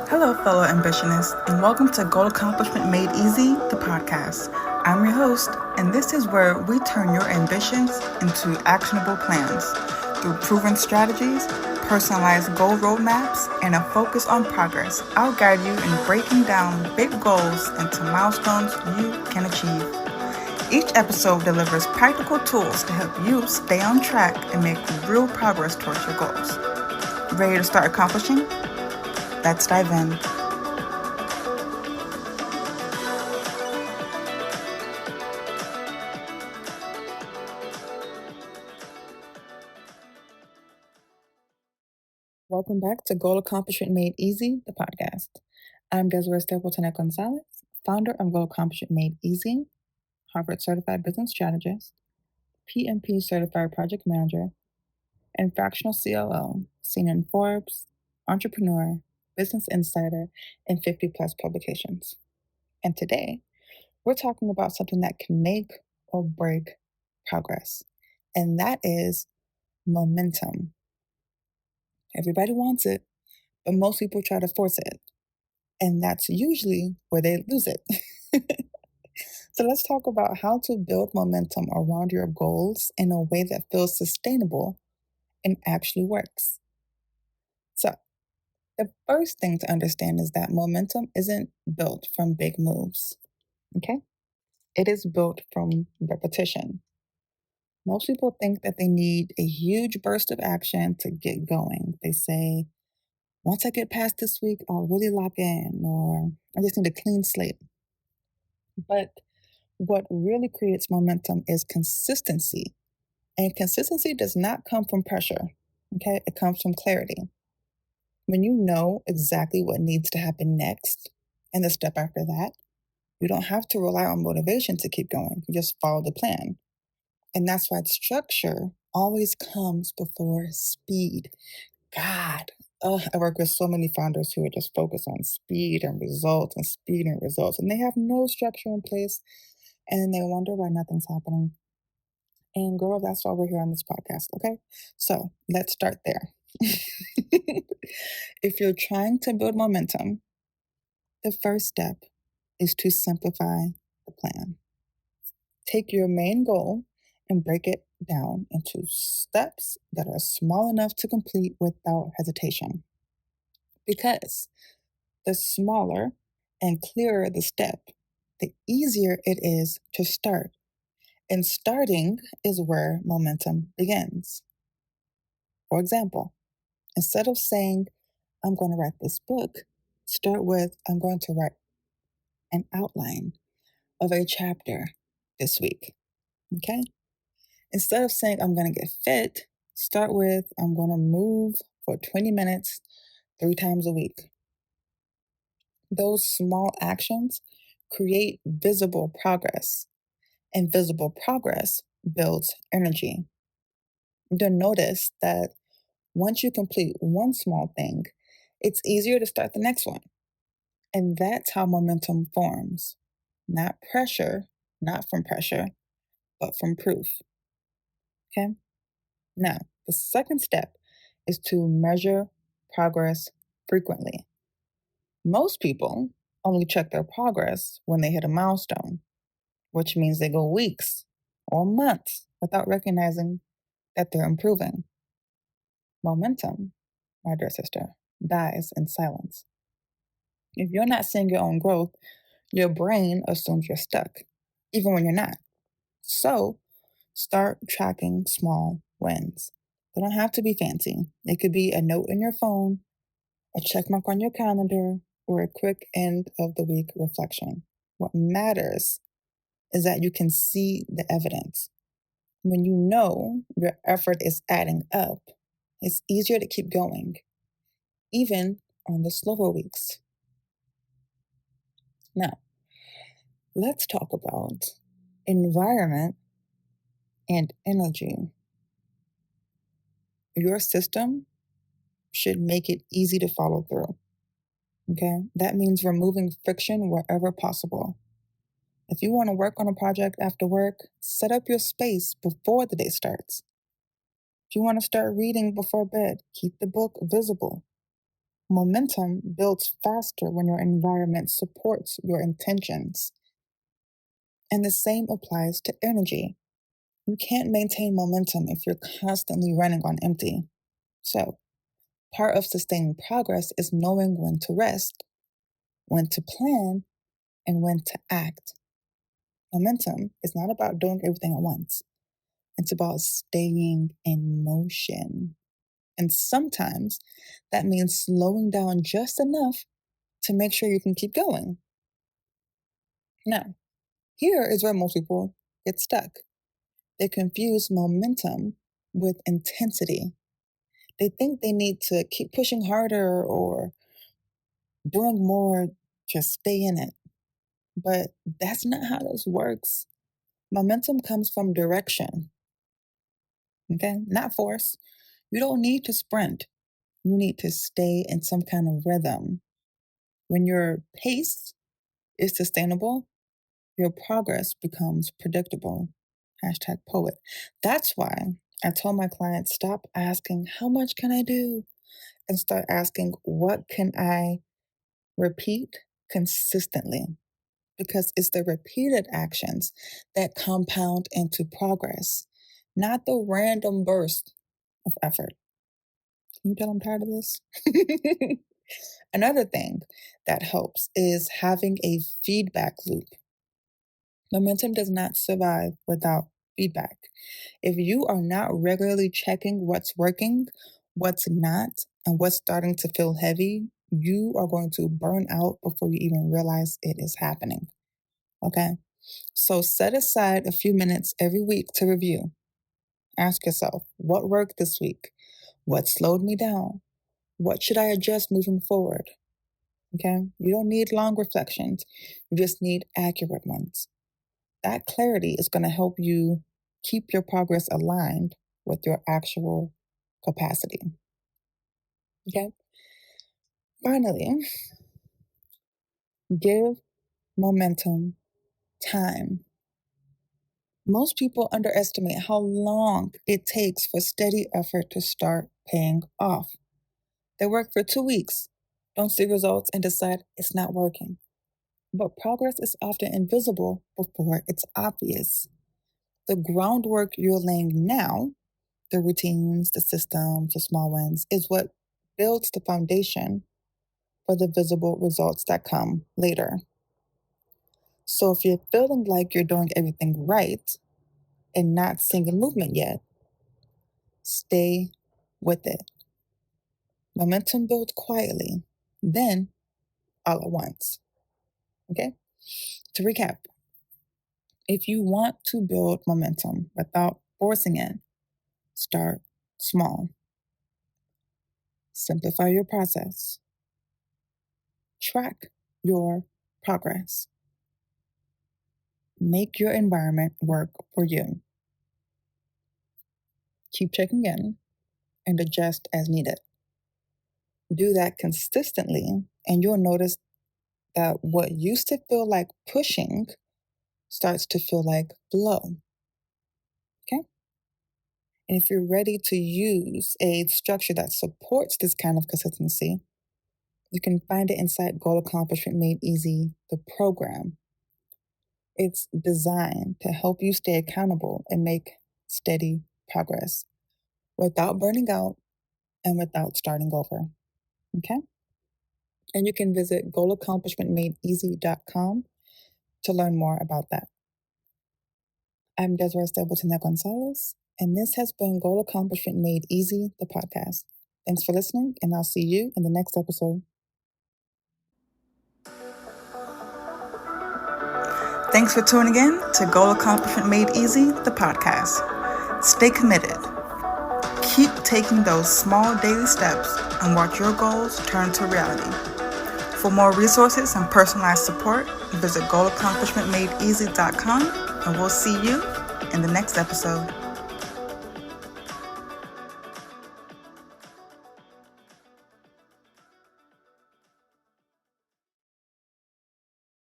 Hello, fellow ambitionists, and welcome to Goal Accomplishment Made Easy, the podcast. I'm your host, and this is where we turn your ambitions into actionable plans. Through proven strategies, personalized goal roadmaps, and a focus on progress, I'll guide you in breaking down big goals into milestones you can achieve. Each episode delivers practical tools to help you stay on track and make real progress towards your goals. Ready to start accomplishing? Let's dive in. Welcome back to Goal Accomplishment Made Easy, the podcast. I'm Desiree Stapleton at González, founder of Goal Accomplishment Made Easy, Harvard-certified business strategist, PMP-certified project manager, and Fractional COO, seen in Forbes, Entrepreneur, Business Insider, and 50-plus publications. And today, we're talking about something that can make or break progress, and that is momentum. Everybody wants it, but most people try to force it. And that's usually where they lose it. So let's talk about how to build momentum around your goals in a way that feels sustainable and actually works. So the first thing to understand is that momentum isn't built from big moves, okay? It is built from repetition. Most people think that they need a huge burst of action to get going. They say, once I get past this week, I'll really lock in, or I just need a clean slate. But what really creates momentum is consistency. And consistency does not come from pressure, okay? It comes from clarity. When you know exactly what needs to happen next and the step after that, you don't have to rely on motivation to keep going. You just follow the plan. And that's why structure always comes before speed. God, I work with so many founders who are just focused on speed and results and speed and results, and they have no structure in place, and then they wonder why nothing's happening. And girl, that's why we're here on this podcast, okay? So let's start there. If you're trying to build momentum, the first step is to simplify the plan. Take your main goal and break it down into steps that are small enough to complete without hesitation. Because the smaller and clearer the step, the easier it is to start. And starting is where momentum begins. For example, instead of saying, I'm going to write this book, start with, I'm going to write an outline of a chapter this week. Okay? Instead of saying, I'm going to get fit, start with, I'm going to move for 20 minutes 3 times a week. Those small actions create visible progress, and visible progress builds energy. You'll notice that once you complete one small thing, it's easier to start the next one. And that's how momentum forms. Not pressure, not from pressure, but from proof. Okay? Now, the second step is to measure progress frequently. Most people only check their progress when they hit a milestone, which means they go weeks or months without recognizing that they're improving. Momentum, my dear sister, dies in silence. If you're not seeing your own growth, your brain assumes you're stuck, even when you're not. So start tracking small wins. They don't have to be fancy. It could be a note in your phone, a check mark on your calendar, or a quick end of the week reflection. What matters is that you can see the evidence. When you know your effort is adding up, it's easier to keep going, even on the slower weeks. Now, let's talk about environment and energy. Your system should make it easy to follow through. Okay? That means removing friction wherever possible. If you want to work on a project after work, set up your space before the day starts. If you want to start reading before bed, keep the book visible. Momentum builds faster when your environment supports your intentions. And the same applies to energy. You can't maintain momentum if you're constantly running on empty. So, part of sustaining progress is knowing when to rest, when to plan, and when to act. Momentum is not about doing everything at once. It's about staying in motion. And sometimes that means slowing down just enough to make sure you can keep going. Now, here is where most people get stuck. They confuse momentum with intensity. They think they need to keep pushing harder or doing more to stay in it. But that's not how this works. Momentum comes from direction, okay? Not force. You don't need to sprint. You need to stay in some kind of rhythm. When your pace is sustainable, your progress becomes predictable. Hashtag poet. That's why I told my clients, stop asking, how much can I do? And start asking, what can I repeat consistently? Because it's the repeated actions that compound into progress, not the random burst of effort. Can you tell I'm tired of this? Another thing that helps is having a feedback loop. Momentum does not survive without feedback. If you are not regularly checking what's working, what's not, and what's starting to feel heavy, you are going to burn out before you even realize it is happening. Okay? So set aside a few minutes every week to review. Ask yourself, what worked this week? What slowed me down? What should I adjust moving forward? Okay? You don't need long reflections. You just need accurate ones. That clarity is going to help you keep your progress aligned with your actual capacity. Okay? Finally, give momentum time. Most people underestimate how long it takes for steady effort to start paying off. They work for 2 weeks, don't see results, and decide it's not working. But progress is often invisible before it's obvious. The groundwork you're laying now, the routines, the systems, the small wins, is what builds the foundation for the visible results that come later. So if you're feeling like you're doing everything right and not seeing a movement yet, stay with it. Momentum builds quietly, then all at once. Okay? To recap, if you want to build momentum without forcing it, start small. Simplify your process. Track your progress. Make your environment work for you. Keep checking in and adjust as needed. Do that consistently, and you'll notice that what used to feel like pushing starts to feel like flow. Okay? And if you're ready to use a structure that supports this kind of consistency, you can find it inside Goal Accomplishment Made Easy, the program. It's designed to help you stay accountable and make steady progress without burning out and without starting over. Okay? And you can visit goalaccomplishmentmadeeasy.com to learn more about that. I'm Desiree Stapleton González, and this has been Goal Accomplishment Made Easy, the podcast. Thanks for listening, and I'll see you in the next episode. Thanks for tuning in to Goal Accomplishment Made Easy, the podcast. Stay committed. Keep taking those small daily steps and watch your goals turn to reality. For more resources and personalized support, visit goalaccomplishmentmadeeasy.com, and we'll see you in the next episode.